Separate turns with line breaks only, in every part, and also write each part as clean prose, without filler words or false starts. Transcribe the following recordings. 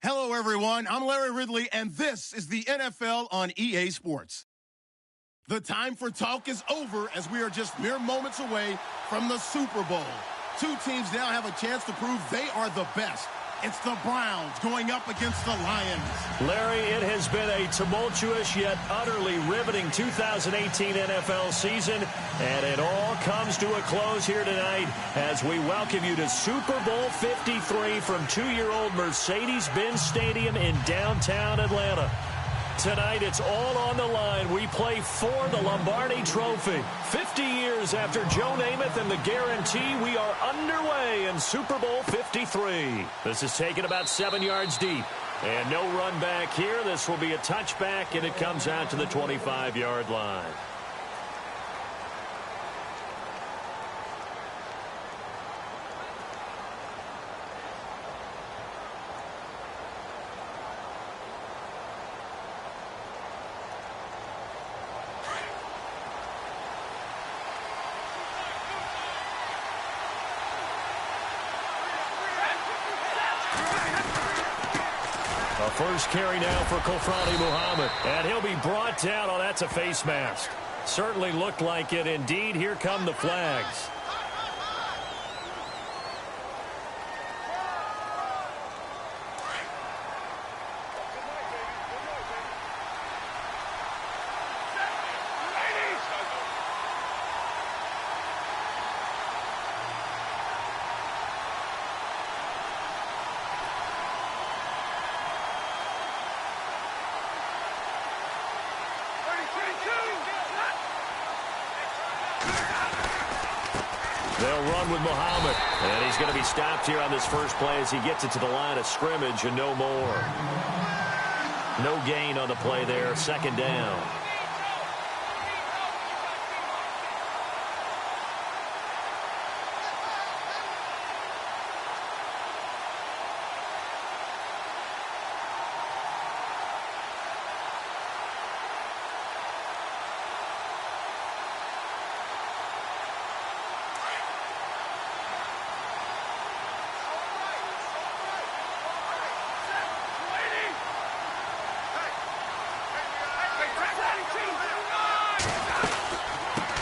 Hello, everyone. I'm Larry Ridley, and this is the NFL on EA Sports. The time for talk is over as we are just mere moments away from the Super Bowl. Two teams now have a chance to prove they are the best. It's the Browns going up against the Lions.
Larry, it has been a tumultuous yet utterly riveting 2018 NFL season, and it all comes to a close here tonight as we welcome you to Super Bowl 53 from two-year-old Mercedes-Benz Stadium in downtown Atlanta. Tonight, it's all on the line. We play for the Lombardi Trophy. 50 years after Joe Namath and the guarantee, we are underway in Super Bowl 53. This is taken about 7 yards deep. And no run back here. This will be a touchback, and it comes out to the 25-yard line. First carry now for Kofrani Muhammad. And he'll be brought down. Oh, that's a face mask. Certainly looked like it. Indeed, here come the flags. They'll run with Muhammad. And he's going to be stopped here on this first play as he gets it to the line of scrimmage and no more. No gain on the play there. Second down.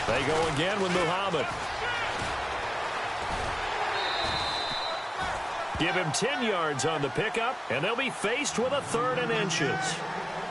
They go again with Muhammad. Give him 10 yards on the pickup, and they'll be faced with a 3rd and inches.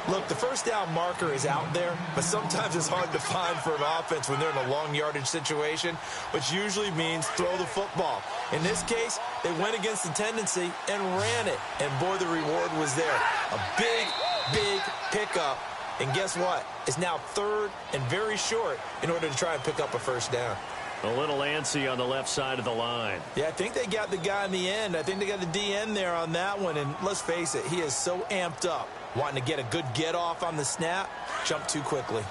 Look, the first down marker is out there, but sometimes it's hard to find for an offense when they're in a long yardage situation, which usually means throw the football. In this case, they went against the tendency and ran it, and boy, the reward was there. A big pickup. And guess what? It's now 3rd and very short in order to try and pick up a first down.
A little antsy on the left side of the line.
Yeah, I think they got the guy in the end. I think they got the DN there on that one. And let's face it, he is so amped up, wanting to get a good get off on the snap, jump too quickly.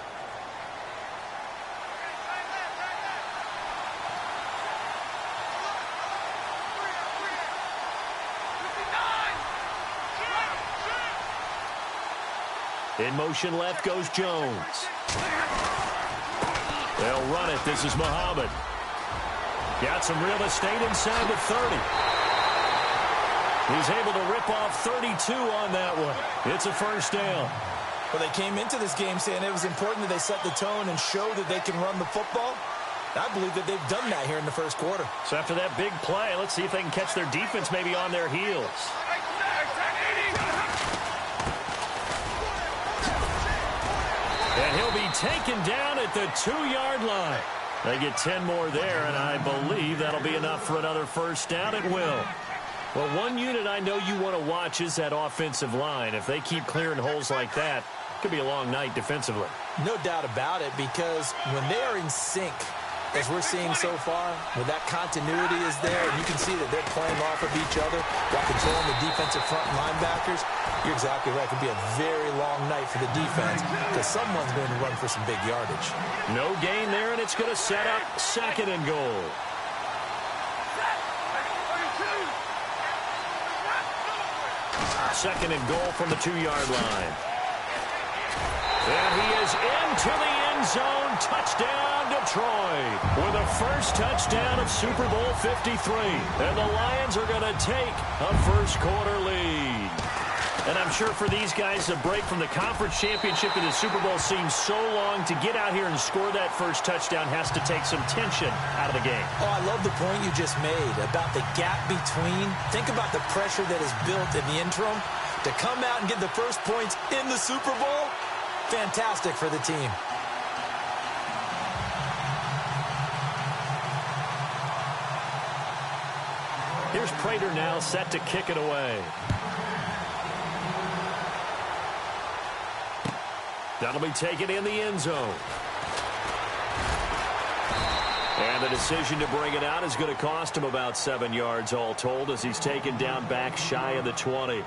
In motion left goes Jones. They'll run it. This is Muhammad. Got some real estate inside the 30. He's able to rip off 32 on that one. It's a first down.
Well, they came into this game saying it was important that they set the tone and show that they can run the football. I believe that they've done that here in the first quarter.
So after that big play, let's see if they can catch their defense maybe on their heels. And he'll be taken down at the 2-yard line. They get 10 more there, and I believe that'll be enough for another first down. It will. Well, one unit I know you want to watch is that offensive line. If they keep clearing holes like that, it could be a long night defensively.
No doubt about it, because when they are in sync, as we're seeing so far, when that continuity is there, and you can see that they're playing off of each other while controlling the defensive front linebackers, you're exactly right. It could be a very long night for the defense because someone's going to run for some big yardage.
No gain there, and it's going to set up 2nd and goal. Second and goal from the 2-yard line. And he is into the end zone. Touchdown, Detroit. With the first touchdown of Super Bowl 53. And the Lions are going to take a first quarter lead. And I'm sure for these guys, the break from the conference championship to the Super Bowl seems so long. To get out here and score that first touchdown has to take some tension out of the game.
Oh, I love the point you just made about the gap between. Think about the pressure that is built in the interim. To come out and get the first points in the Super Bowl, fantastic for the team.
Here's Prater now set to kick it away. That'll be taken in the end zone. And the decision to bring it out is going to cost him about 7 yards all told as he's taken down back shy of the 20.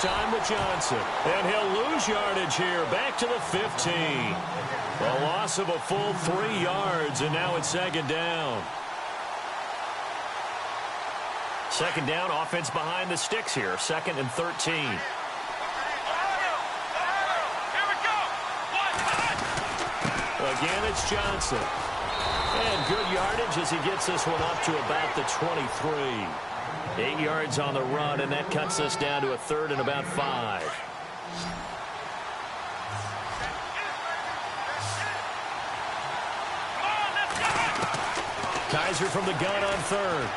Time with Johnson, and he'll lose yardage here, back to the 15. A loss of a full 3 yards, and now it's second down. Second down, offense behind the sticks here, 2nd and 13. Again, it's Johnson. And good yardage as he gets this one up to about the 23. 8 yards on the run, and that cuts us down to a 3rd and about 5. Kaiser from the gun on 3rd.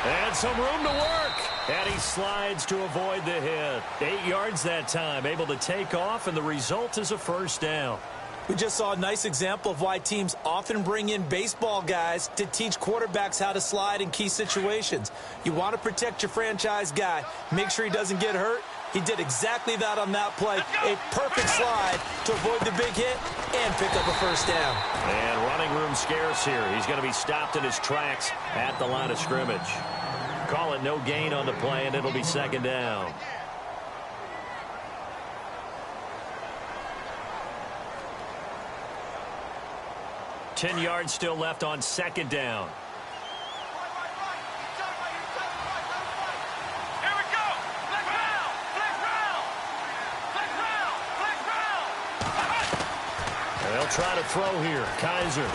And some room to work. And he slides to avoid the hit. 8 yards that time, able to take off, and the result is a first down.
We just saw a nice example of why teams often bring in baseball guys to teach quarterbacks how to slide in key situations. You want to protect your franchise guy. Make sure he doesn't get hurt. He did exactly that on that play. A perfect slide to avoid the big hit and pick up a first down.
And running room scarce here. He's going to be stopped in his tracks at the line of scrimmage. Call it no gain on the play, and it'll be second down. Ten yards still left on second down.
Here we go. Flex round. Flex round. Flex round. Flex round.
And they'll try to throw here. Kaiser.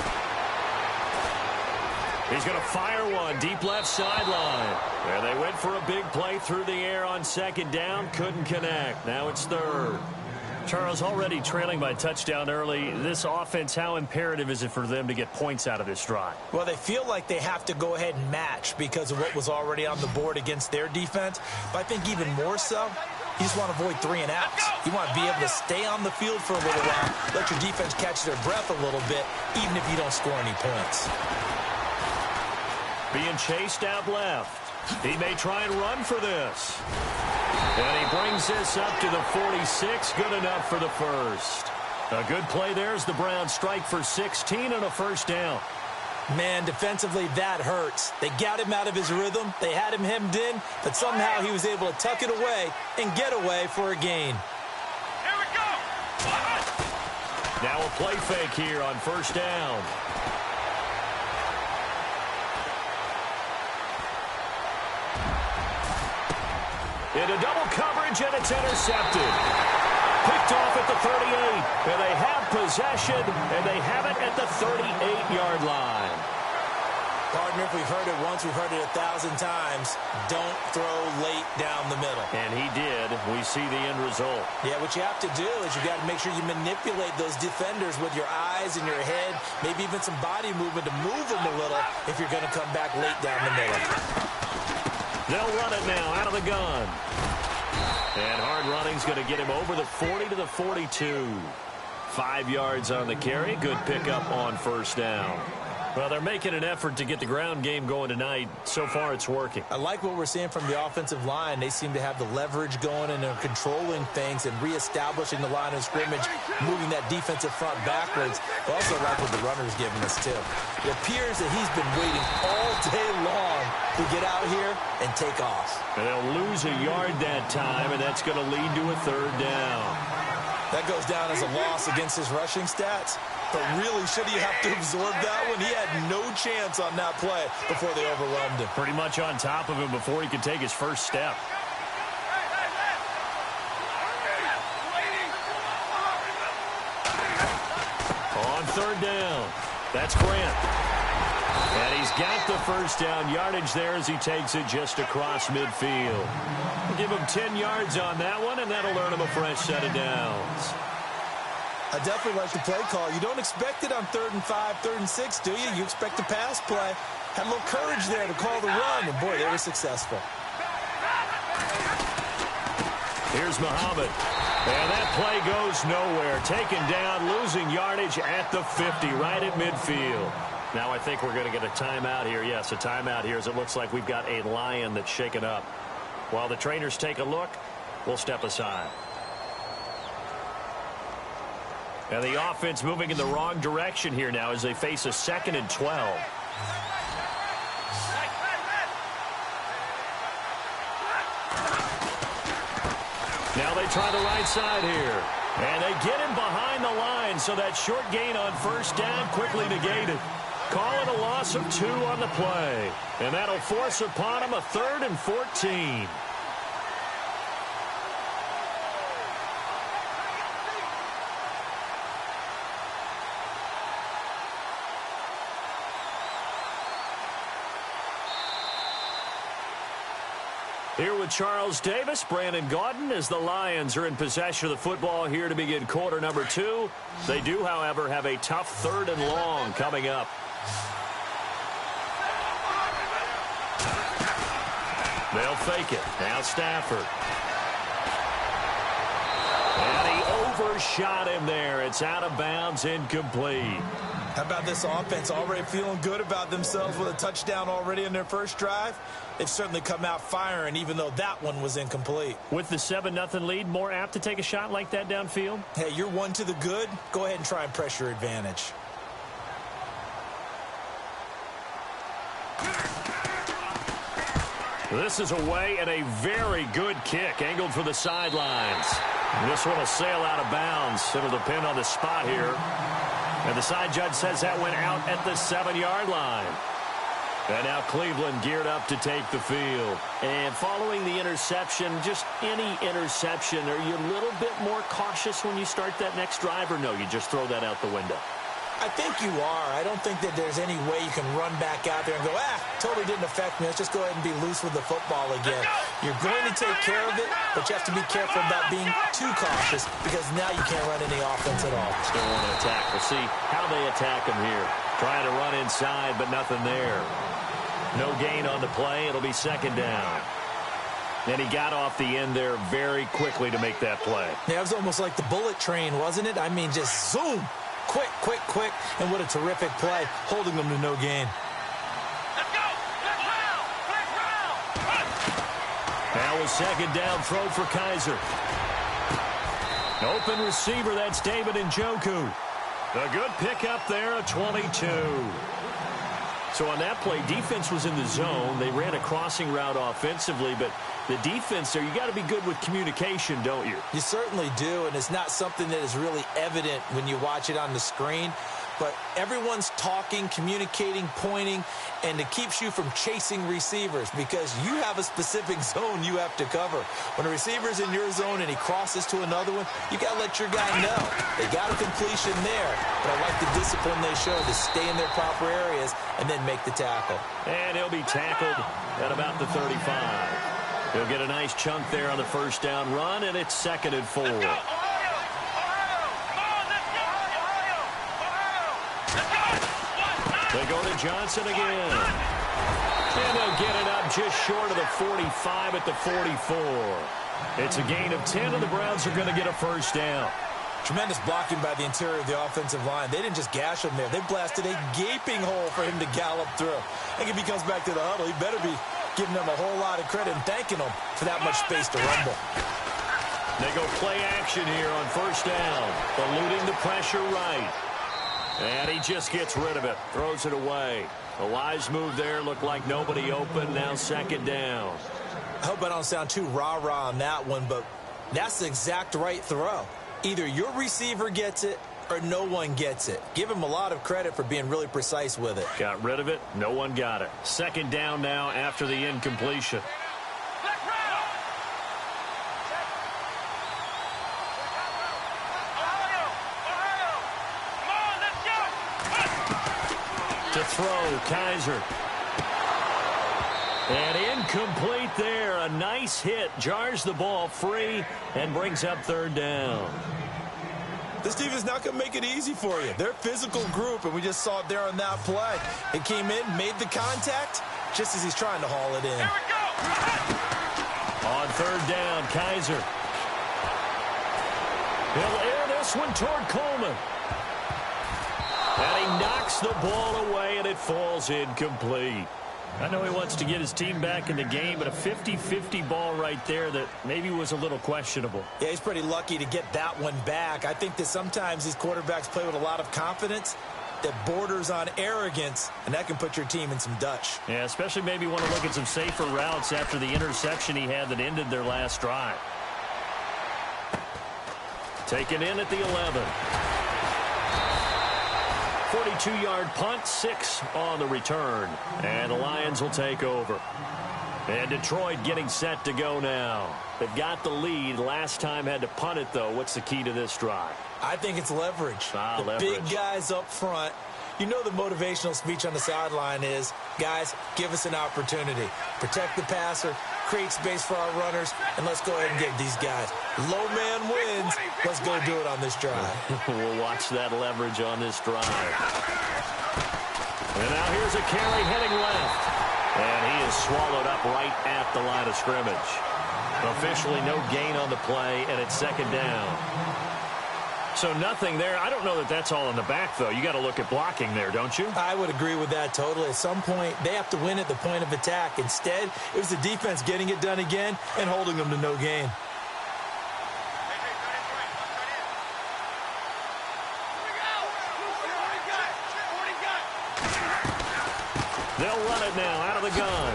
He's going to fire one deep left sideline. And they went for a big play through the air on second down. Couldn't connect. Now it's third. Charles, already trailing by touchdown early. This offense, how imperative is it for them to get points out of this drive?
Well, they feel like they have to go ahead and match because of what was already on the board against their defense. But I think even more so, you just want to avoid 3 and outs. You want to be able to stay on the field for a little while, let your defense catch their breath a little bit, even if you don't score any points.
Being chased out left. He may try and run for this. And he brings this up to the 46. Good enough for the first. A good play there as the Browns strike for 16 and a first down.
Man, defensively, that hurts. They got him out of his rhythm. They had him hemmed in, but somehow he was able to tuck it away and get away for a gain.
Here we go.
Now a play fake here on first down. Into double coverage, and it's intercepted. Picked off at the 38, and they have possession, and they have it at the 38-yard line.
Partner, if we've heard it once, we've heard it 1,000 times. Don't throw late down the middle.
And he did. We see the end result.
Yeah, what you have to do is you got to make sure you manipulate those defenders with your eyes and your head, maybe even some body movement to move them a little if you're going to come back late down the middle.
They'll run it now out of the gun. And hard running's going to get him over the 40 to the 42. 5 yards on the carry. Good pickup on first down. Well, they're making an effort to get the ground game going tonight. So far, it's working.
I like what we're seeing from the offensive line. They seem to have the leverage going, and they're controlling things and reestablishing the line of scrimmage, moving that defensive front backwards. I also like what the runner's giving us, too. It appears that he's been waiting all day long to get out here and take off.
And they'll lose a yard that time, and that's going to lead to a third down.
That goes down as a loss against his rushing stats. But really, should he have to absorb that one? He had no chance on that play before they overwhelmed him.
Pretty much on top of him before he could take his first step. On third down, that's Grant. And he's got the first down yardage there as he takes it just across midfield. We'll give him 10 yards on that one, and that'll earn him a fresh set of downs.
I definitely like the play call. You don't expect it on 3rd and 5, 3rd and 6, do you? You expect a pass play. Had a little courage there to call the run, and boy, they were successful.
Here's Muhammad. And that play goes nowhere. Taken down, losing yardage at the 50, right at midfield. Now I think we're going to get a timeout here. Yes, a timeout here as it looks like we've got a Lion that's shaken up. While the trainers take a look, we'll step aside. And the offense moving in the wrong direction here now as they face a 2nd and 12. Now they try the right side here. And they get him behind the line, so that short gain on first down quickly negated. Call it a loss of 2 on the play. And that'll force upon him a 3rd and 14. Here with Charles Davis, Brandon Gaudin, as the Lions are in possession of the football here to begin quarter number 2. They do, however, have a tough 3rd and long coming up. They'll fake it. Now Stafford. And he overshot him there. It's out of bounds, incomplete.
How about this offense already feeling good about themselves with a touchdown already in their first drive? They've certainly come out firing, even though that one was incomplete.
With the 7-0 lead, more apt to take a shot like that downfield?
Hey, you're 1 to the good. Go ahead and try and press your advantage.
This is away and a very good kick, angled for the sidelines. This one will sail out of bounds. It'll depend on the spot here. And the side judge says that went out at the 7-yard line. And now Cleveland geared up to take the field. And following the interception, just any interception, are you a little bit more cautious when you start that next drive, or no, you just throw that out the window?
I think you are. I don't think that there's any way you can run back out there and go, totally didn't affect me. Let's just go ahead and be loose with the football again. You're going to take care of it, but you have to be careful about being too cautious because now you can't run any offense at all.
Still want to attack. We'll see how they attack him here. Trying to run inside, but nothing there. No gain on the play. It'll be 2nd down. And he got off the end there very quickly to make that play.
Yeah, it was almost like the bullet train, wasn't it? I mean, just zoom. Quick, quick, quick. And what a terrific play, holding them to no gain.
Let's go! Let's round!
Now a 2nd down throw for Kaiser. Open receiver, that's David Njoku. A good pickup there, a 22. So on that play, defense was in the zone. They ran a crossing route offensively, but the defense there, you got to be good with communication, don't you?
You certainly do, and it's not something that is really evident when you watch it on the screen. But everyone's talking, communicating, pointing, and it keeps you from chasing receivers because you have a specific zone you have to cover. When a receiver's in your zone and he crosses to another one, you got to let your guy know. They got a completion there, but I like the discipline they showed to stay in their proper areas and then make the tackle.
And he'll be tackled at about the 35. He'll get a nice chunk there on the first down run, and it's 2nd and 4. They go to Johnson again. And they'll get it up just short of the 45 at the 44. It's a gain of 10, and the Browns are going to get a first down.
Tremendous blocking by the interior of the offensive line. They didn't just gash him there. They blasted a gaping hole for him to gallop through. I think if he comes back to the huddle, he better be giving them a whole lot of credit and thanking them for that much space to rumble.
They go play action here on first down. Eluding the pressure right. And he just gets rid of it. Throws it away. A wise move there. Looked like nobody open. Now second down.
I hope I don't sound too rah-rah on that one, but that's the exact right throw. Either your receiver gets it or no one gets it. Give him a lot of credit for being really precise with it.
Got rid of it. No one got it. Second down now after the incompletion. To throw, Kaiser. And incomplete there. A nice hit. Jars the ball free and brings up third down.
This team is not going to make it easy for you. They're a physical group, and we just saw it there on that play. It came in, made the contact, just as he's trying to haul it in.
Here we go.
On third down, Kaiser. He'll air this one toward Coleman. And he knocks the ball away, and it falls incomplete. I know he wants to get his team back in the game, but a 50-50 ball right there that maybe was a little questionable.
Yeah, he's pretty lucky to get that one back. I think that sometimes these quarterbacks play with a lot of confidence that borders on arrogance, and that can put your team in some Dutch.
Yeah, especially maybe want to look at some safer routes after the interception he had that ended their last drive. Taken in at the 11. 42-yard punt, 6 on the return. And the Lions will take over. And Detroit getting set to go now. They've got the lead. Last time had to punt it, though. What's the key to this drive?
I think it's leverage. The big guys up front. You know the motivational speech on the sideline is, guys, give us an opportunity. Protect the passer, create space for our runners, and let's go ahead and get these guys. Low man wins. Let's go do it on this drive.
We'll watch that leverage on this drive. And now here's a carry heading left. And he is swallowed up right at the line of scrimmage. Officially no gain on the play, and it's second down. So nothing there. I don't know that that's all in the back, though. You got to look at blocking there, don't you?
I would agree with that totally. At some point, they have to win at the point of attack. Instead, it was the defense getting it done again and holding them to no gain.
They'll run it now out of the gun.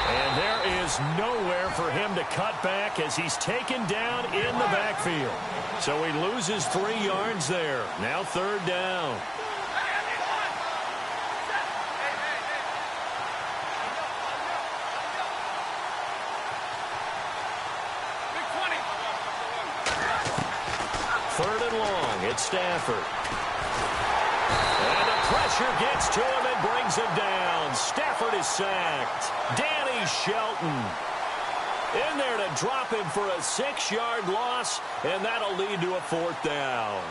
And there is nowhere for him to cut back as he's taken down in the backfield. So he loses 3 yards there. Now third down. Third and long. It's Stafford. And the pressure gets to him and brings him down. Stafford is sacked. Danny Shelton in there to drop him for a 6-yard loss, and that'll lead to a fourth down.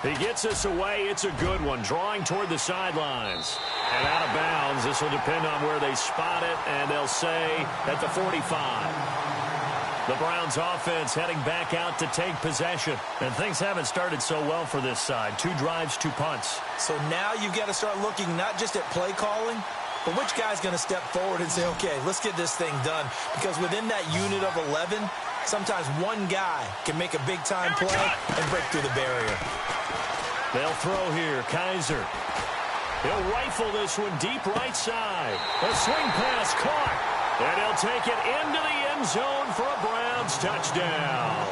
He gets us away. It's a good one, drawing toward the sidelines. And out of bounds. This will depend on where they spot it, and they'll say at the 45. The Browns offense heading back out to take possession. And things haven't started so well for this side. 2 drives, 2 punts.
So now you've got to start looking not just at play calling, but which guy's going to step forward and say, okay, let's get this thing done. Because within that unit of 11, sometimes one guy can make a big-time play and break through the barrier.
They'll throw here. Kaiser. He'll rifle this one deep right side. A swing pass caught. And he'll take it into the end zone for a Browns touchdown.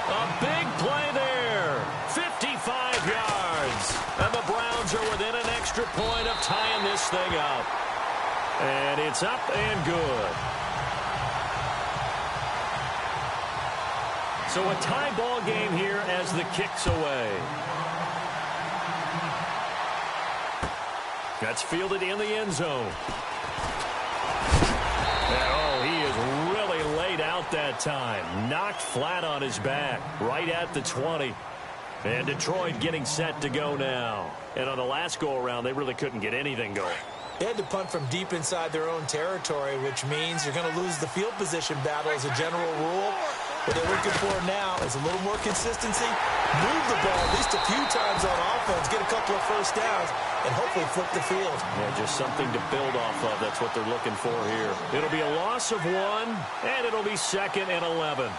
A big play there. 55 yards. And the Browns are within an extra point of tying this thing up. And it's up and good. So a tie ball game here as the kick's away. That's fielded in the end zone. And, oh, he is really laid out that time. Knocked flat on his back, right at the 20. And Detroit getting set to go now. And on the last go-around, they really couldn't get anything going.
They had to punt from deep inside their own territory, which means you're going to lose the field position battle as a general rule. What they're looking for now is a little more consistency, move the ball at least a few times on offense, get a couple of first downs, and hopefully flip the field.
Yeah, just something to build off of. That's what they're looking for here. It'll be a loss of 1, and it'll be 2nd and 11.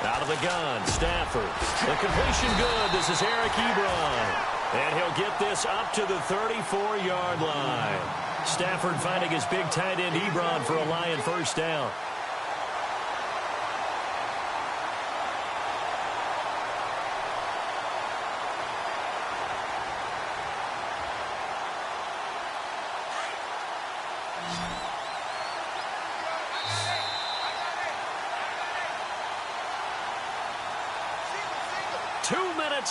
Out of the gun, Stafford. The completion good. This is Eric Ebron. And he'll get this up to the 34-yard line. Stafford finding his big tight end Ebron for a Lion first down.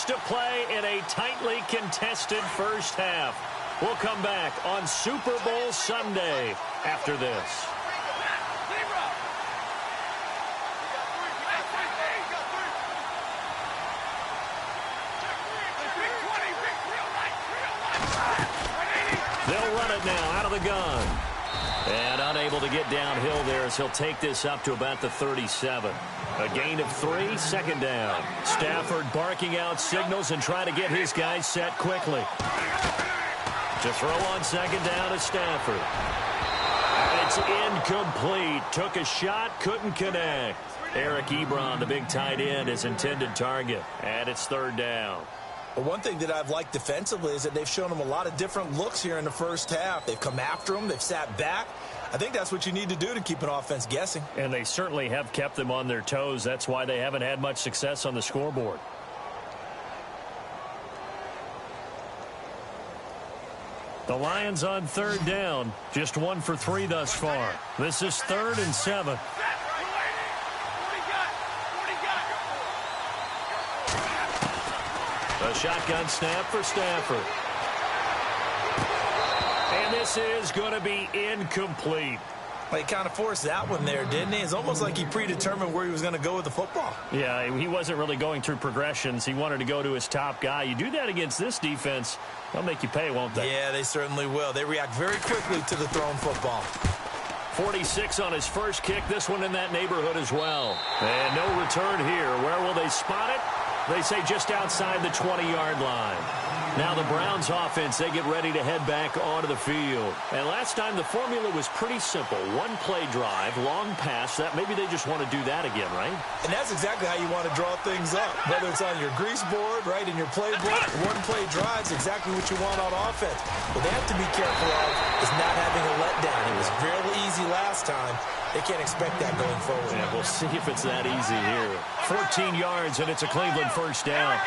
To play in a tightly contested first half. We'll come back on Super Bowl Sunday after this. They'll run it now out of the gun. And unable to get downhill there as he'll take this up to about the 37. A gain of 3, 2nd down. Stafford barking out signals and trying to get his guys set quickly. To throw on 2nd down is Stafford. And it's incomplete. Took a shot, couldn't connect. Eric Ebron, the big tight end, his intended target. And it's 3rd down.
Well, one thing that I've liked defensively is that they've shown him a lot of different looks here in the first half. They've come after him. They've sat back. I think that's what you need to do to keep an offense guessing.
And they certainly have kept them on their toes. That's why they haven't had much success on the scoreboard. The Lions on 3rd down. Just 1 for 3 thus far. This is 3rd and 7. A shotgun snap for Stafford. And this is going to be incomplete.
Well, he kind of forced that one there, didn't he? It's almost like he predetermined where he was going to go with the football.
Yeah, he wasn't really going through progressions. He wanted to go to his top guy. You do that against this defense, they'll make you pay, won't they?
Yeah, they certainly will. They react very quickly to the thrown football.
46 on his first kick. This one in that neighborhood as well. And no return here. Where will they spot it? They say just outside the 20-yard line. Now the Browns offense, they get ready to head back onto the field. And last time the formula was pretty simple. 1-play drive, long pass. That maybe they just want to do that again, right?
And that's exactly how you want to draw things up. Whether it's on your grease board, right, in your playbook, 1-play drives, exactly what you want on offense. What they have to be careful of is not having a letdown. It was fairly easy last time. They can't expect that going forward.
Yeah, we'll see if it's that easy here. 14 yards, and it's a Cleveland first down.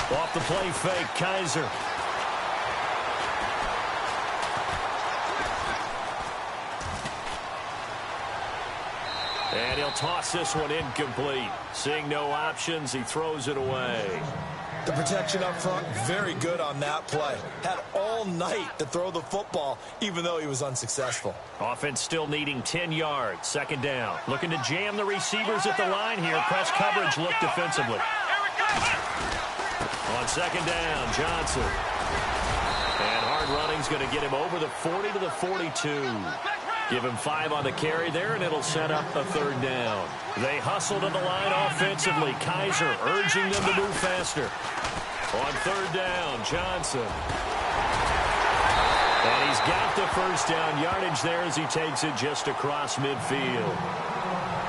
Off the play fake, Kaiser. And he'll toss this one incomplete. Seeing no options, he throws it away.
The protection up front, very good on that play. Had all night to throw the football, even though he was unsuccessful.
Offense still needing 10 yards. 2nd down. Looking to jam the receivers at the line here. Press coverage look defensively. On 2nd down, Johnson. And hard running's going to get him over the 40 to the 42. Give him 5 on the carry there, and it'll set up a 3rd down. They hustle to the line offensively. Kaiser urging them to move faster. On 3rd down, Johnson. And he's got the first down yardage there as he takes it just across midfield.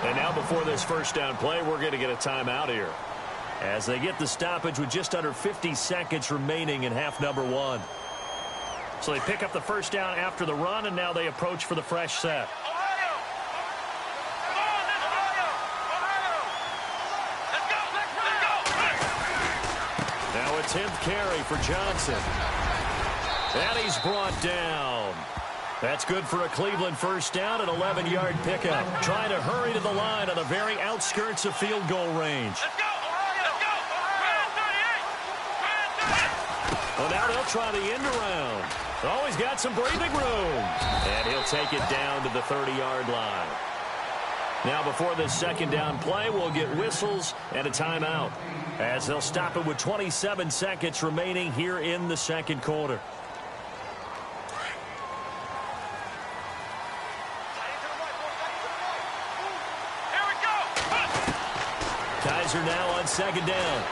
And now before this first down play, we're going to get a timeout here, as they get the stoppage with just under 50 seconds remaining in half number 1. So they pick up the first down after the run, and now they approach for the fresh set. Now a 10th carry for Johnson. And he's brought down. That's good for a Cleveland first down, an 11-yard pickup. Trying to hurry to the line on the very outskirts of field goal range. Well, now they'll try the end around. Oh, he's got some breathing room. And he'll take it down to the 30-yard line. Now, before this second down play, we'll get whistles and a timeout, as they'll stop it with 27 seconds remaining here in the second quarter.
Here we go.
Kaiser now on second down.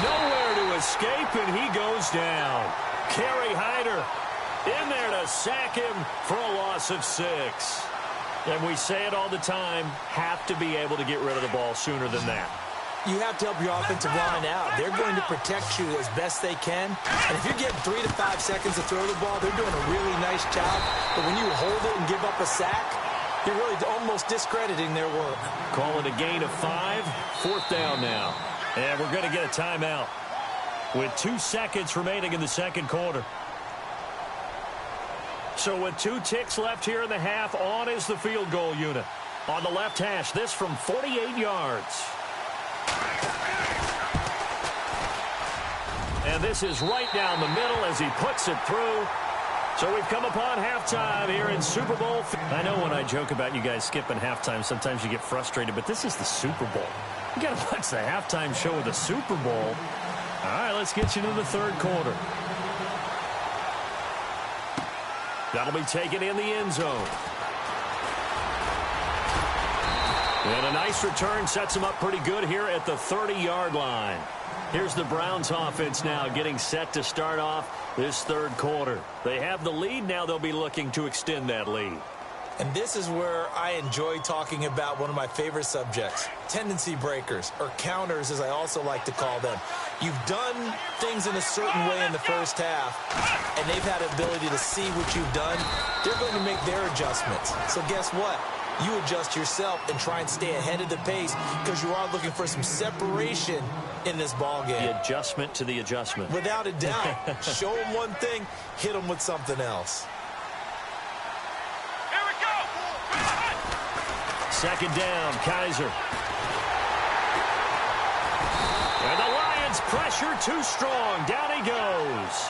Nowhere to escape, and he goes down. Kerry Hyder in there to sack him for a loss of 6. And we say it all the time, have to be able to get rid of the ball sooner than that.
You have to help your offensive line out. They're going to protect you as best they can. And if you're getting 3 to 5 seconds to throw the ball, they're doing a really nice job. But when you hold it and give up a sack, you're really almost discrediting their work.
Call it a gain of 5. Fourth down now. And we're going to get a timeout with 2 seconds remaining in the second quarter. So with 2 ticks left here in the half, on is the field goal unit. On the left hash, this from 48 yards. And this is right down the middle as he puts it through. So we've come upon halftime here in Super Bowl. I know when I joke about you guys skipping halftime, sometimes you get frustrated, but this is the Super Bowl. You got to watch the halftime show of the Super Bowl. All right, let's get you to the third quarter. That'll be taken in the end zone. And a nice return sets him up pretty good here at the 30-yard line. Here's the Browns offense now getting set to start off this third quarter. They have the lead. Now they'll be looking to extend that lead.
And this is where I enjoy talking about one of my favorite subjects, tendency breakers, or counters as I also like to call them. You've done things in a certain way in the first half, and they've had the ability to see what you've done. They're going to make their adjustments. So guess what? You adjust yourself and try and stay ahead of the pace because you are looking for some separation in this ball game.
The adjustment to the adjustment.
Without a doubt. Show them one thing, hit them with something else.
Second down, Kaiser. And the Lions pressure too strong. Down he goes.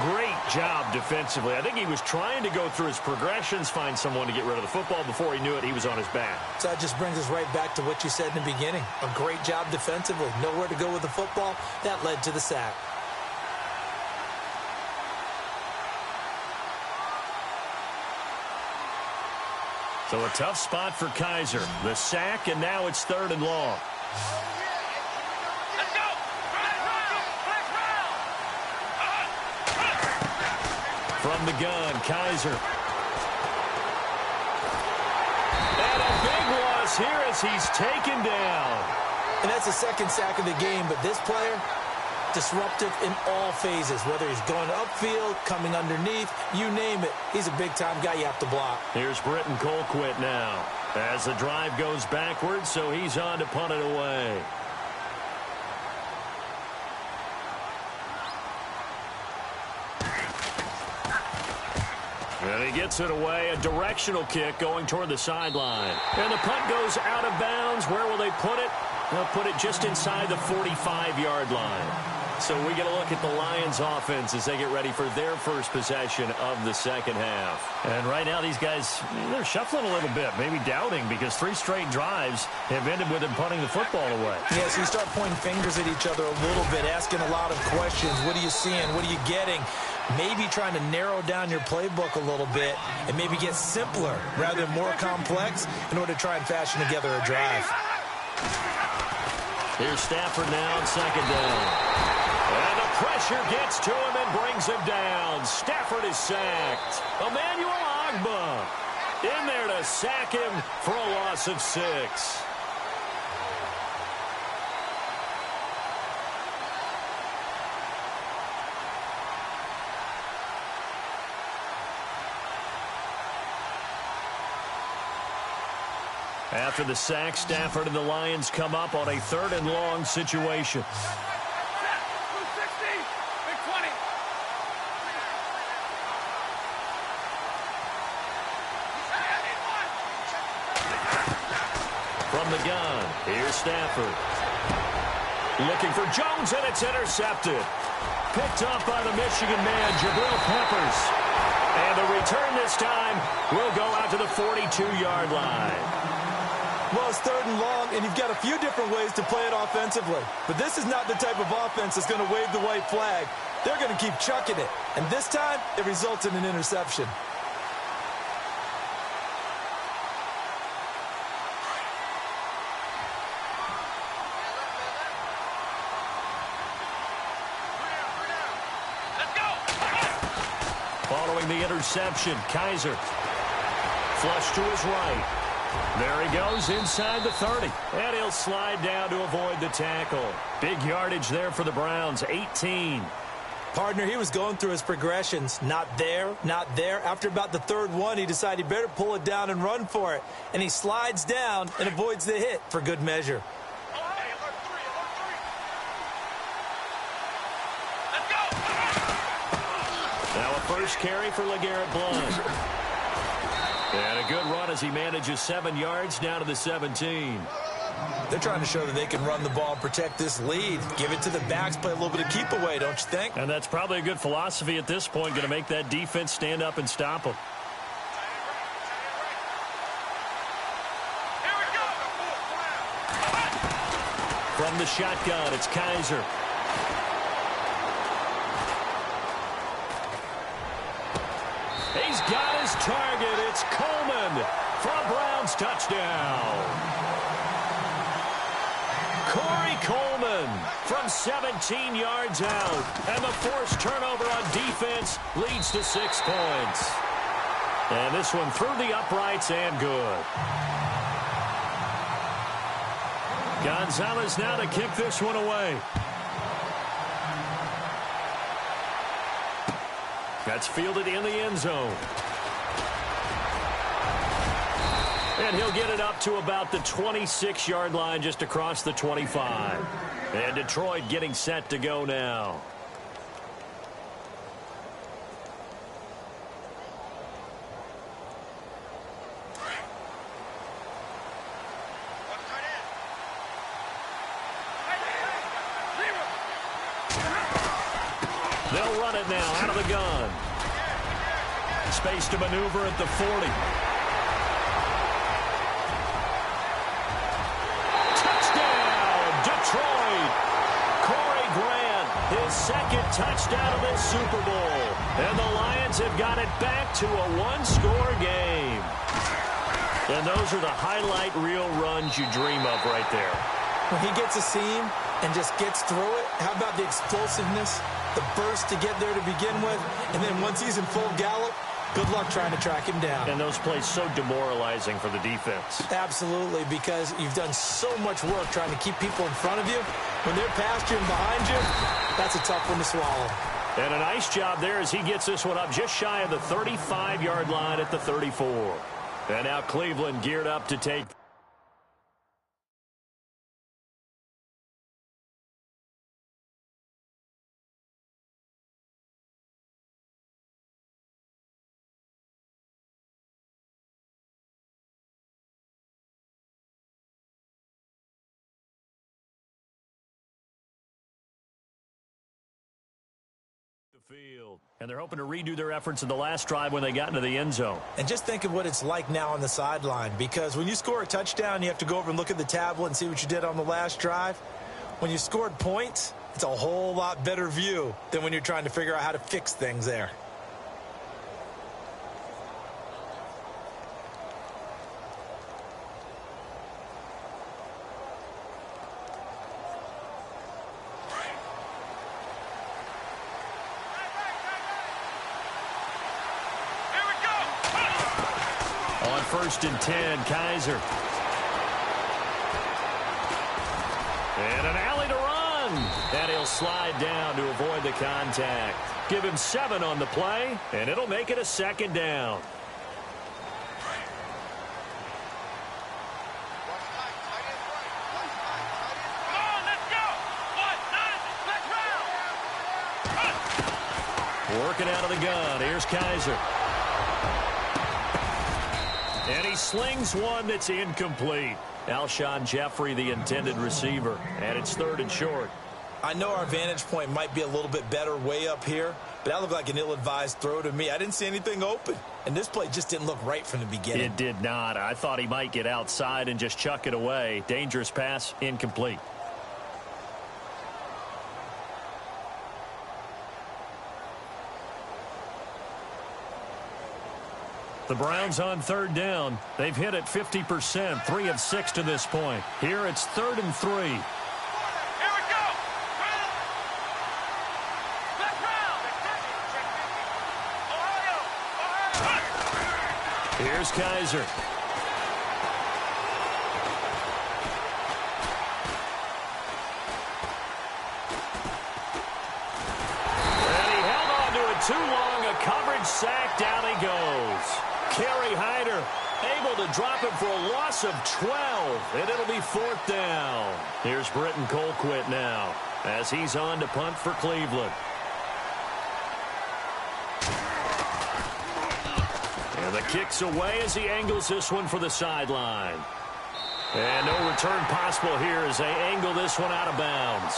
Great job defensively. I think he was trying to go through his progressions, find someone to get rid of the football. Before he knew it, he was on his back.
So that just brings us right back to what you said in the beginning. A great job defensively. Nowhere to go with the football. That led to the sack.
So a tough spot for Kaiser. The sack, and now it's 3rd and long.
Let's go.
From the gun, Kaiser. And a big loss here as he's taken down.
And that's the second sack of the game, but this player, disruptive in all phases, whether he's going upfield, coming underneath, you name it. He's a big-time guy you have to block.
Here's Britton Colquitt now as the drive goes backwards, so he's on to punt it away. And he gets it away, a directional kick going toward the sideline. And the punt goes out of bounds. Where will they put it? They'll put it just inside the 45-yard line. So we get a look at the Lions offense as they get ready for their first possession of the second half. And right now these guys, they're shuffling a little bit, maybe doubting, because 3 straight drives have ended with them punting the football away.
Yeah, so you start pointing fingers at each other a little bit, asking a lot of questions. What are you seeing? What are you getting? Maybe trying to narrow down your playbook a little bit and maybe get simpler rather than more complex in order to try and fashion together a drive.
Here's Stafford now on second down. And the pressure gets to him and brings him down. Stafford is sacked. Emmanuel Ogbah in there to sack him for a loss of 6. After the sack, Stafford and the Lions come up on a 3rd and long situation. From the gun, here's Stafford. Looking for Jones, and it's intercepted. Picked up by the Michigan man, Jabril Peppers. And the return this time will go out to the 42-yard line.
Well, it's 3rd and long, and you've got a few different ways to play it offensively. But this is not the type of offense that's going to wave the white flag. They're going to keep chucking it. And this time, it results in an interception.
Following the interception, Kaiser. Flush to his right. There he goes inside the 30. And he'll slide down to avoid the tackle. Big yardage there for the Browns, 18.
Partner, he was going through his progressions. Not there, not there. After about the 3rd one, he decided he better pull it down and run for it. And he slides down and avoids the hit for good measure.
Now a first carry for LeGarrette Blount. And a good run as he manages 7 yards down to the 17.
They're trying to show that they can run the ball and protect this lead. Give it to the backs, play a little bit of keep away, don't you think?
And that's probably a good philosophy at this point, going to make that defense stand up and stop them. From the shotgun, it's Kaiser. He's got his target. It's Coleman for a Browns touchdown. Corey Coleman from 17 yards out. And the forced turnover on defense leads to 6 points. And this one through the uprights and good. Gonzalez now to kick this one away. That's fielded in the end zone. And he'll get it up to about the 26-yard line just across the 25. And Detroit getting set to go now. They'll run it now out of the gun. Space to maneuver at the 40. Touchdown, Detroit. Corey Grant, his 2nd touchdown of this Super Bowl. And the Lions have got it back to a 1-score game. And those are the highlight reel runs you dream of right there.
When he gets a seam and just gets through it, how about the explosiveness? The burst to get there to begin with, and then once he's in full gallop, good luck trying to track him down.
And those plays so demoralizing for the defense.
Absolutely, because you've done so much work trying to keep people in front of you. When they're past you and behind you, that's a tough one to swallow.
And a nice job there as he gets this one up just shy of the 35-yard line at the 34. And now Cleveland geared up to take... field. And they're hoping to redo their efforts in the last drive when they got into the end zone.
And just think of what it's like now on the sideline, because when you score a touchdown, you have to go over and look at the tablet and see what you did on the last drive. When you scored points, it's a whole lot better view than when you're trying to figure out how to fix things there.
On 1st and 10, Kaiser. And an alley to run. And he'll slide down to avoid the contact. Give him 7 on the play, and it'll make it a 2nd down. Working out of the gun. Here's Kaiser. And he slings one that's incomplete. Alshon Jeffrey, the intended receiver. And it's 3rd and short.
I know our vantage point might be a little bit better way up here, but that looked like an ill-advised throw to me. I didn't see anything open, and this play just didn't look right from the beginning.
It did not. I thought he might get outside and just chuck it away. Dangerous pass, incomplete. The Browns on third down. They've hit it 50%, 3 of 6 to this point. Here it's 3rd and 3.
Here we go. Left round. Ohio.
Here's Kaiser. And he held on to it too long. A coverage sack. Down he goes. Kerry Hyder able to drop him for a loss of 12, and it'll be 4th down. Here's Britton Colquitt now as he's on to punt for Cleveland. And the kick's away as he angles this one for the sideline. And no return possible here as they angle this one out of bounds.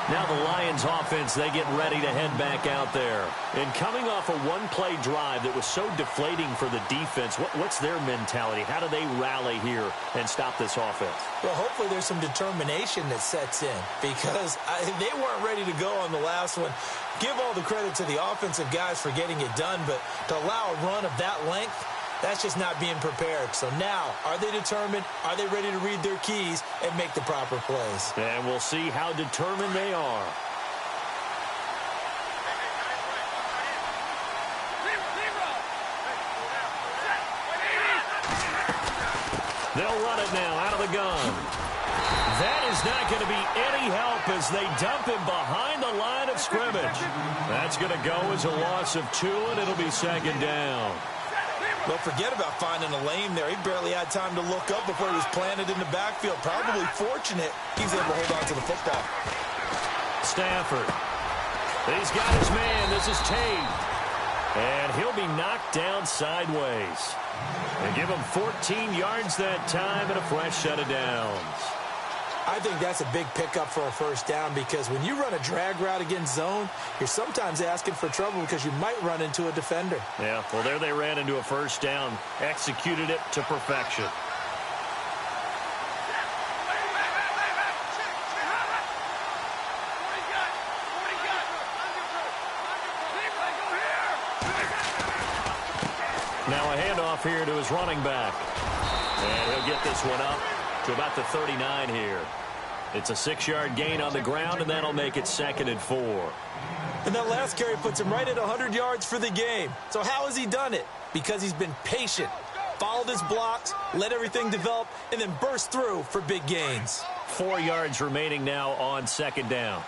Now the Lions offense, they get ready to head back out there. And coming off a one-play drive that was so deflating for the defense, what's their mentality? How do they rally here and stop this offense?
Well, hopefully there's some determination that sets in because they weren't ready to go on the last one. Give all the credit to the offensive guys for getting it done, but to allow a run of that length, that's just not being prepared. So now, are they determined? Are they ready to read their keys and make the proper plays?
And we'll see how determined they are. They'll run it now out of the gun. That is not going to be any help as they dump him behind the line of scrimmage. That's going to go as a loss of 2, and it'll be 2nd down.
Well, forget about finding a lane there. He barely had time to look up before he was planted in the backfield. Probably fortunate he's able to hold on to the football.
Stafford. He's got his man. This is Tate. And he'll be knocked down sideways. They give him 14 yards that time and a fresh set of downs.
I think that's a big pickup for a first down because when you run a drag route against zone, you're sometimes asking for trouble because you might run into a defender.
Yeah, well, there they ran into a first down, executed it to perfection. Now a handoff here to his running back. And he'll get this one up to about the 39 here. It's a 6-yard gain on the ground, and that'll make it 2nd and 4.
And that last carry puts him right at 100 yards for the game. So how has he done it? Because he's been patient, followed his blocks, let everything develop, and then burst through for big gains.
4 yards remaining now on 2nd down.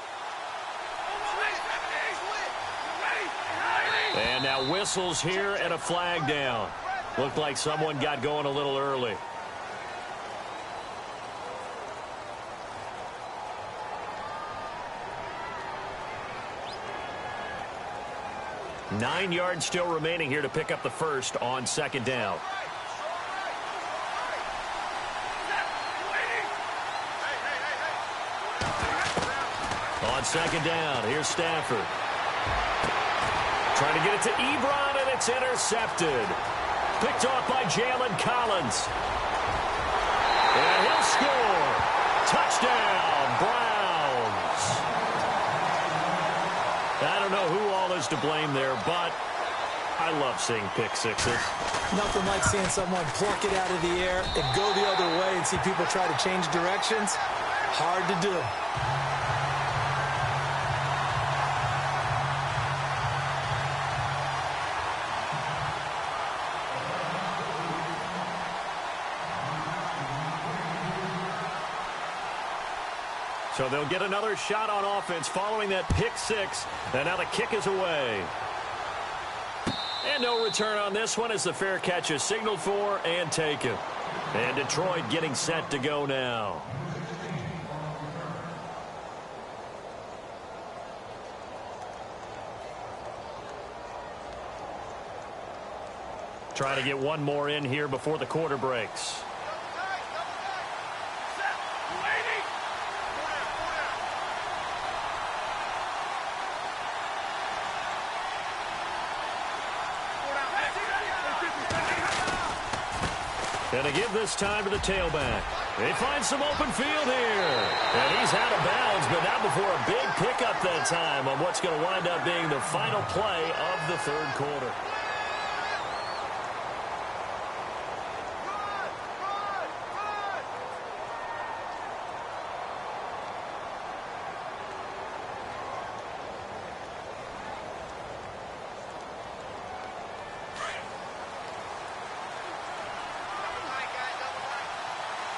And now whistles here and a flag down. Looked like someone got going a little early. Nine yards still remaining here to pick up the first on 2nd down. On 2nd down, here's Stafford. Trying to get it to Ebron, and it's intercepted. Picked off by Jalen Collins. And he'll score. Touchdown, Browns. I don't know who all is to blame there, but I love seeing pick sixes.
Nothing like seeing someone pluck it out of the air and go the other way and see people try to change directions. Hard to do.
So they'll get another shot on offense following that pick six. And now the kick is away. And no return on this one as the fair catch is signaled for and taken. And Detroit getting set to go now. Trying to get one more in here before the quarter breaks. And to give this time to the tailback. They find some open field here. And he's out of bounds, but not before a big pickup that time on what's going to wind up being the final play of the third quarter.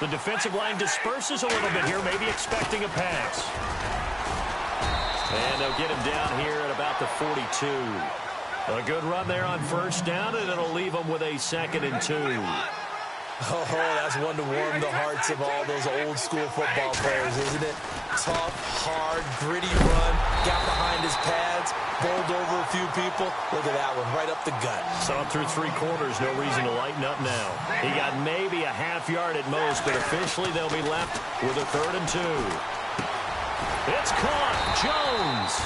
The defensive line disperses a little bit here, maybe expecting a pass. And they'll get him down here at about the 42. A good run there on first down, and it'll leave them with a 2nd and 2.
Oh, that's one to warm the hearts of all those old-school football players, isn't it? Tough, hard, gritty run, got behind his pads, bowled over a few people. Look at that one, right up the gut.
Saw him through 3 quarters, no reason to lighten up now. He got maybe a half yard at most, but officially they'll be left with a 3rd and 2. It's caught, Jones.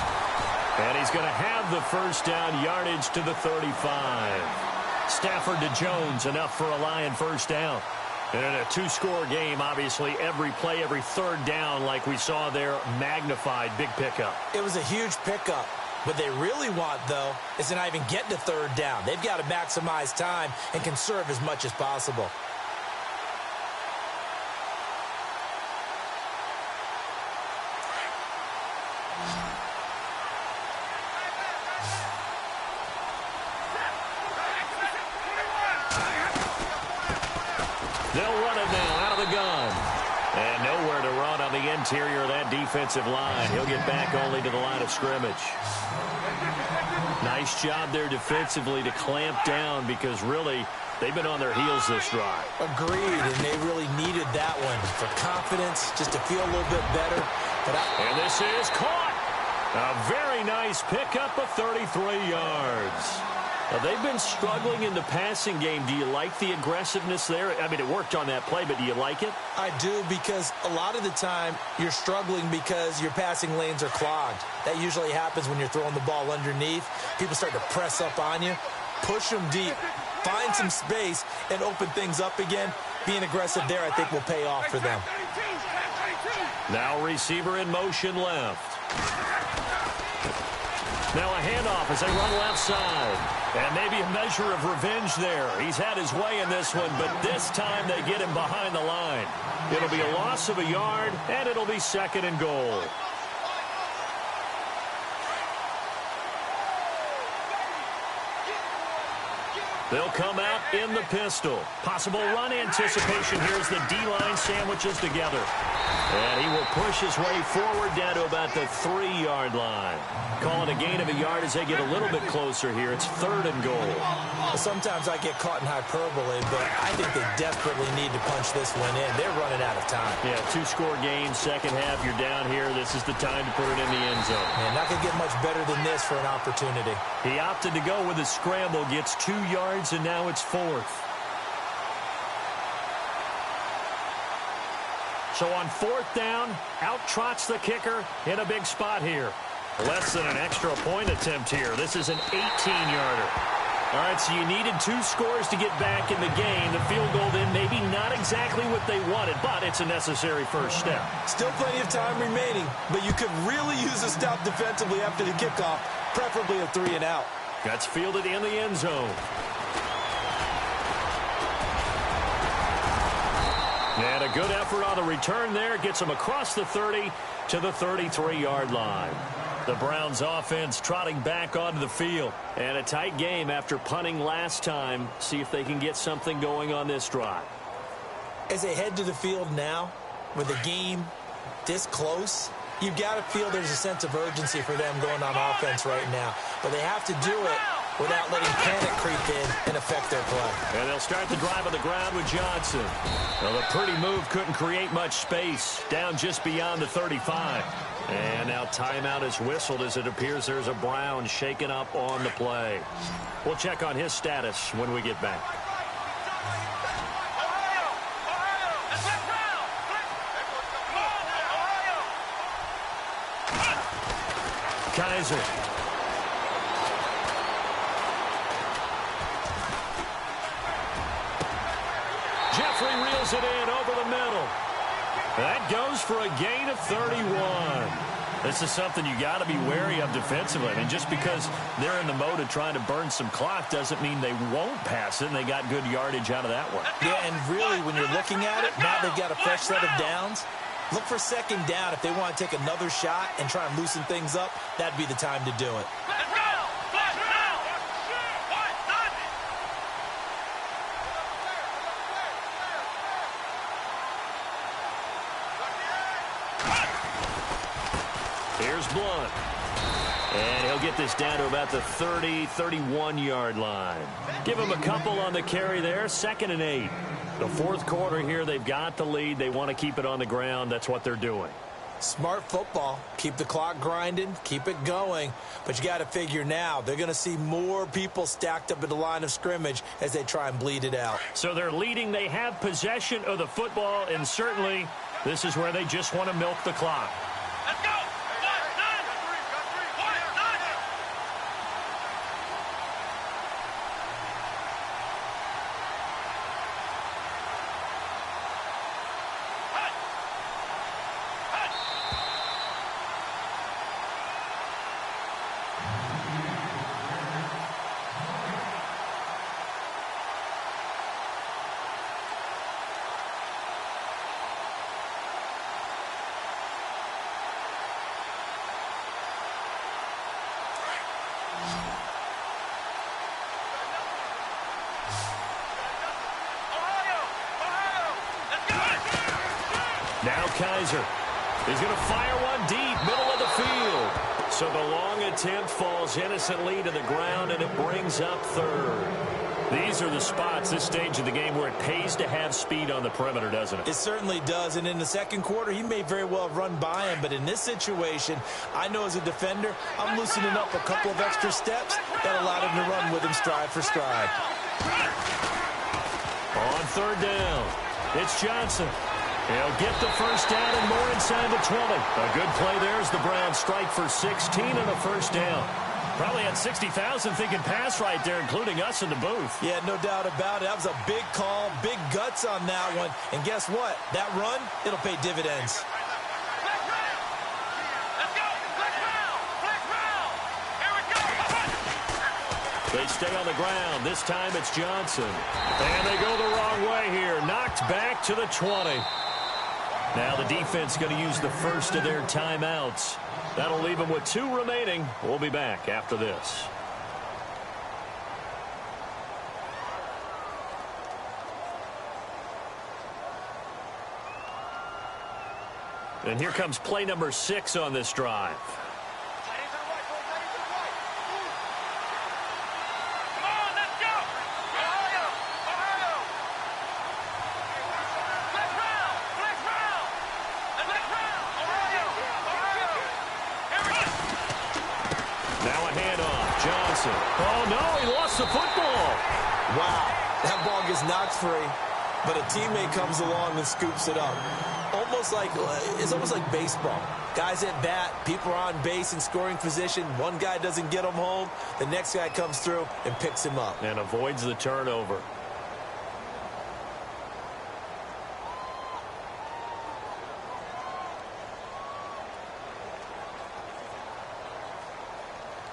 And he's going to have the first down yardage to the 35. Stafford to Jones, enough for a Lion first down. And in a 2-score game, obviously, every play, every 3rd down, like we saw there, magnified, big pickup.
It was a huge pickup. What they really want, though, is to not even get to 3rd down. They've got to maximize time and conserve as much as possible.
They'll run it now out of the gun. And nowhere to run on the interior of that defensive line. He'll get back only to the line of scrimmage. Nice job there defensively to clamp down because really they've been on their heels this drive.
Agreed, and they really needed that one for confidence, just to feel a little bit better.
And this is caught. A very nice pickup of 33 yards. Now, they've been struggling in the passing game. Do you like the aggressiveness there? I mean, it worked on that play, but do you like it?
I do, because a lot of the time you're struggling because your passing lanes are clogged. That usually happens when you're throwing the ball underneath. People start to press up on you. Push them deep. Find some space and open things up again. Being aggressive there, I think, will pay off for them.
Now receiver in motion left. Now a handoff as they run left side. And maybe a measure of revenge there. He's had his way in this one, but this time they get him behind the line. It'll be a loss of a yard, and it'll be 2nd and goal. They'll come out in the pistol. Possible run anticipation here as the D-line sandwiches together. And he will push his way forward down to about the 3-yard line. Calling a gain of a yard as they get a little bit closer here. It's 3rd and goal.
Sometimes I get caught in hyperbole, but I think they desperately need to punch this one in. They're running out of time.
Yeah, 2-score game, second half. You're down here. This is the time to put it in the end zone.
Man, not going to get much better than this for an opportunity.
He opted to go with a scramble, gets 2 yards, and now it's 4th. So on 4th down, out trots the kicker in a big spot here. Less than an extra point attempt here. This is an 18-yarder. All right, so you needed 2 scores to get back in the game. The field goal then maybe not exactly what they wanted, but it's a necessary first step.
Still plenty of time remaining, but you could really use a stop defensively after the kickoff, preferably a 3 and out.
That's fielded in the end zone. And a good effort on the return there. Gets him across the 30 to the 33-yard line. The Browns offense trotting back onto the field. And a tight game after punting last time. See if they can get something going on this drive.
As they head to the field now, with the game this close, you've got to feel there's a sense of urgency for them going on offense right now. But they have to do it without letting panic creep in and affect their play.
And they'll start the drive on the ground with Johnson. Well, the pretty move couldn't create much space. Down just beyond the 35. And now timeout is whistled as it appears there's a Brown shaken up on the play. We'll check on his status when we get back. Kaiser. referee reels it in over the middle. That goes for a gain of 31. This is something you got to be wary of defensively. I mean, just because they're in the mode of trying to burn some clock doesn't mean they won't pass it, and they got good yardage out of that one.
Yeah, and really, when you're looking at it, now they've got a fresh set of downs. Look for second down. If they want to take another shot and try and loosen things up, that'd be the time to do it.
Here's Blunt. And he'll get this down to about the 30, 31-yard line. Give him a couple on the carry there. 2nd and 8. The fourth quarter here, they've got the lead. They want to keep it on the ground. That's what they're doing.
Smart football. Keep the clock grinding. Keep it going. But you got to figure now, they're going to see more people stacked up at the line of scrimmage as they try and bleed it out.
So they're leading. They have possession of the football, and certainly this is where they just want to milk the clock.
Let's go!
Now Kaiser is going to fire one deep, middle of the field. So the long attempt falls innocently to the ground, and it brings up third. These are the spots, this stage of the game, where it pays to have speed on the perimeter, doesn't it?
It certainly does, and in the second quarter, he may very well run by him, but in this situation, I know as a defender, I'm loosening up a couple of extra steps that allowed him to run with him stride for stride.
On third down, it's Johnson. He'll get the first down and more inside the 20. A good play there as the Browns strike for 16 and a first down. Probably had 60,000 thinking pass right there, including us in the booth.
Yeah, no doubt about it. That was a big call, big guts on that one. And guess what? That run, it'll pay dividends.
They stay on the ground. This time it's Johnson. And they go the wrong way here. Knocked back to the 20. Now the defense going to use the first of their timeouts. That'll leave them with 2 remaining. We'll be back after this. And here comes play number 6 on this drive. Oh, no, he lost the football.
Wow, that ball gets knocked free, but a teammate comes along and scoops it up. It's almost like baseball. Guys at bat, people are on base in scoring position. One guy doesn't get him home. The next guy comes through and picks him up.
And avoids the turnover.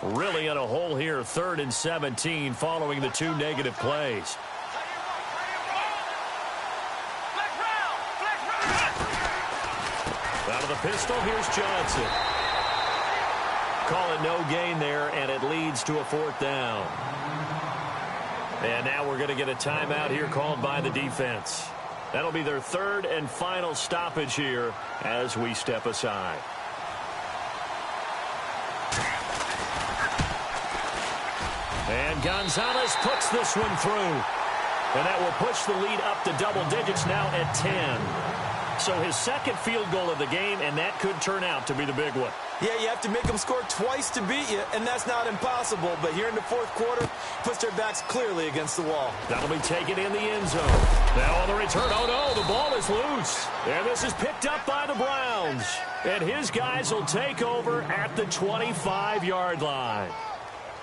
Really in a hole here, 3rd and 17 following the 2 negative plays. Out of the pistol, here's Johnson. Call it no gain there, and it leads to a 4th down. And now we're going to get a timeout here called by the defense. That'll be their 3rd and final stoppage here as we step aside. And Gonzalez puts this one through. And that will push the lead up to double digits now at 10. So his 2nd field goal of the game, and that could turn out to be the big one.
Yeah, you have to make them score twice to beat you, and that's not impossible. But here in the 4th quarter, puts their backs clearly against the wall.
That'll be taken in the end zone. Now on the return, oh no, the ball is loose. And this is picked up by the Browns. And his guys will take over at the 25-yard line.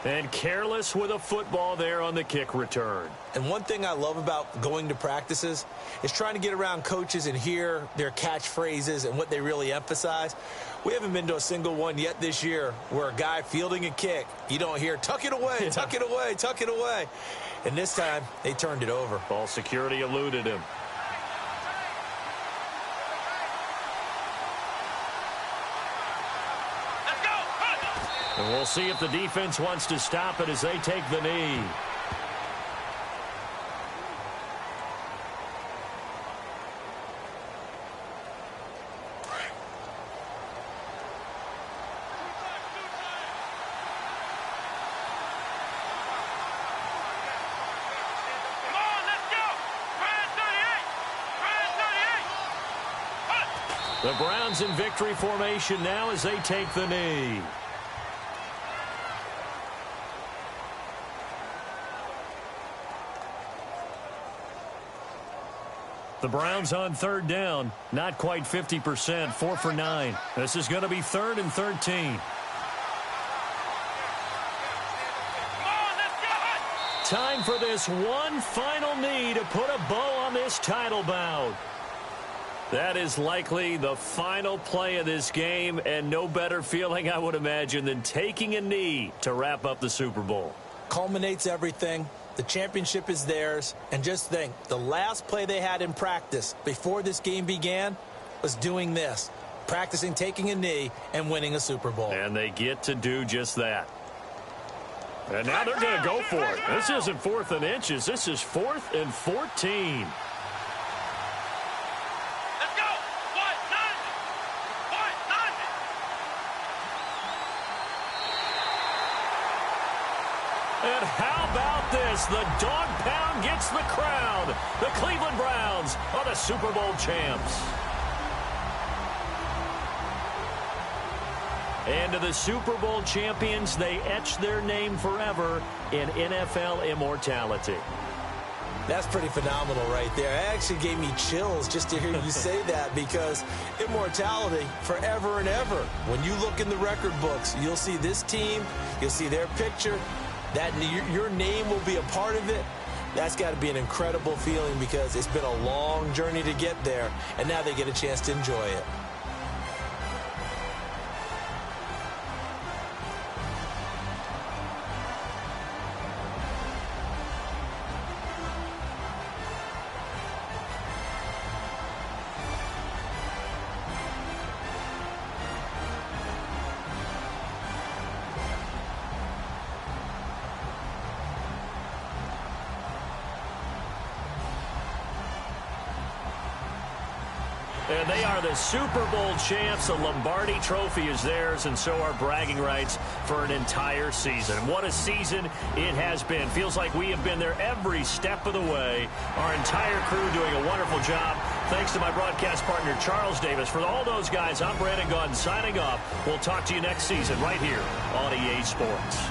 And careless with a football there on the kick return.
And one thing I love about going to practices is trying to get around coaches and hear their catchphrases and what they really emphasize. We haven't been to a single one yet this year where a guy fielding a kick, you don't hear, tuck it away, tuck it away, tuck it away. And this time, they turned it over.
Ball security eluded him. And we'll see if the defense wants to stop it as they take the knee. The Browns in victory formation now as they take the knee. The Browns on third down, not quite 50%, 4 for 9. This is going to be 3rd and 13. Time for this one final knee to put a bow on this title bout. That is likely the final play of this game, and no better feeling, I would imagine, than taking a knee to wrap up the Super Bowl.
Culminates everything. The championship is theirs. And just think, the last play they had in practice before this game began was doing this, practicing taking a knee and winning a Super Bowl.
And they get to do just that. And now they're going to go for it. This isn't 4th and inches. This is 4th and 14. And how about this? The dog pound gets the crown. The Cleveland Browns are the Super Bowl champs. And to the Super Bowl champions, they etch their name forever in NFL immortality.
That's pretty phenomenal right there. It actually gave me chills just to hear you say that, because immortality forever and ever. When you look in the record books, you'll see this team, you'll see their picture. That your name will be a part of it. That's got to be an incredible feeling, because it's been a long journey to get there, and now they get a chance to enjoy it.
And they are the Super Bowl champs. The Lombardi Trophy is theirs, and so are bragging rights for an entire season. What a season it has been. Feels like we have been there every step of the way. Our entire crew doing a wonderful job. Thanks to my broadcast partner, Charles Davis. For all those guys, I'm Brandon Gaudin signing off. We'll talk to you next season right here on EA Sports.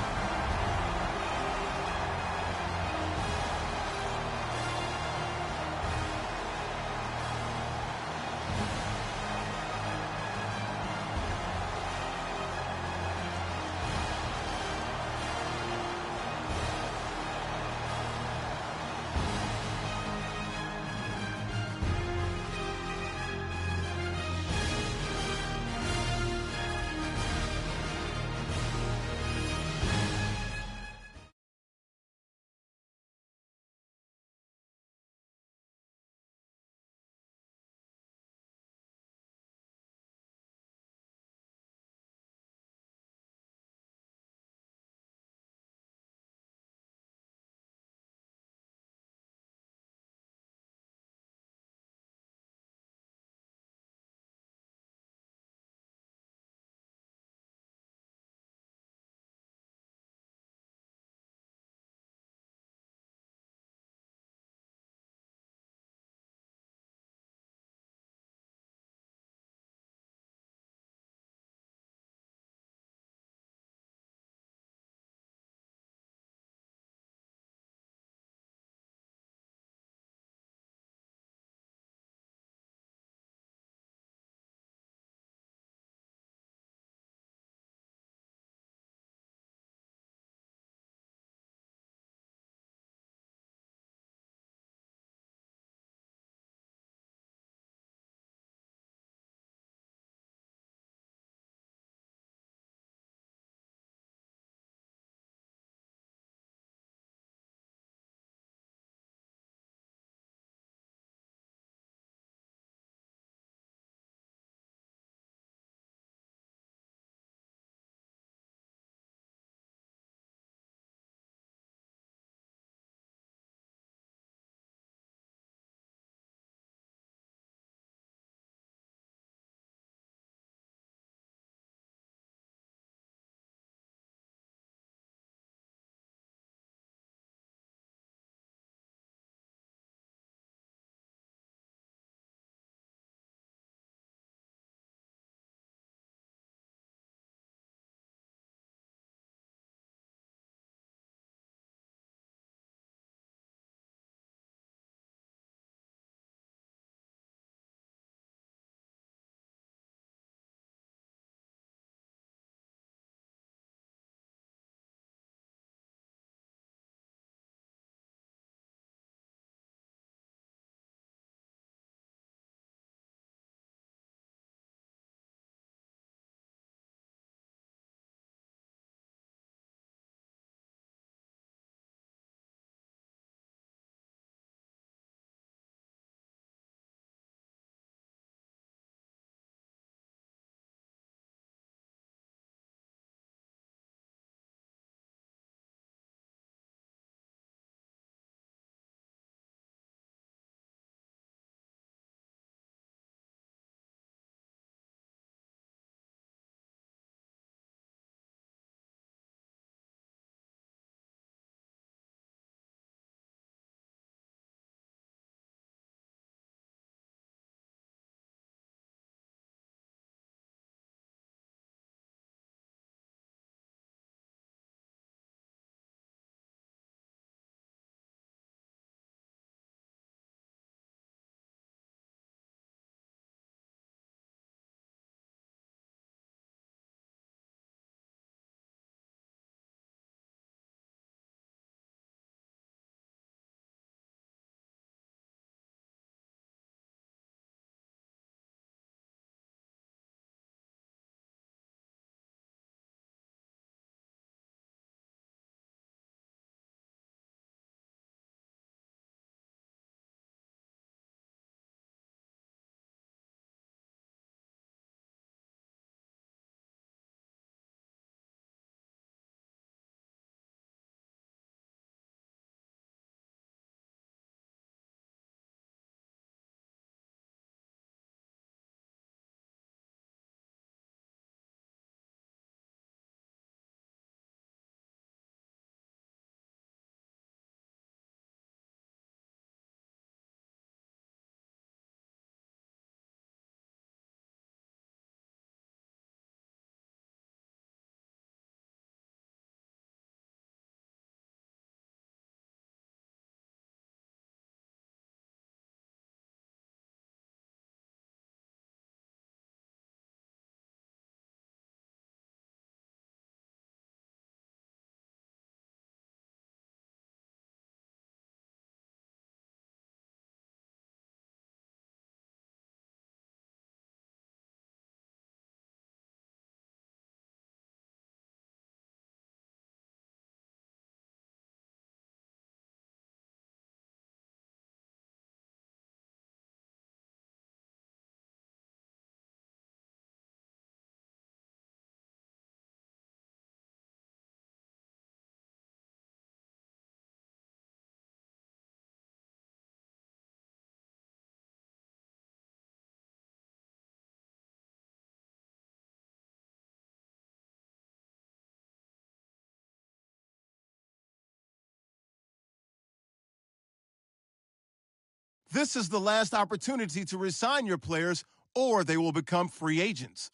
This is the last opportunity to resign your players, or they will become free agents.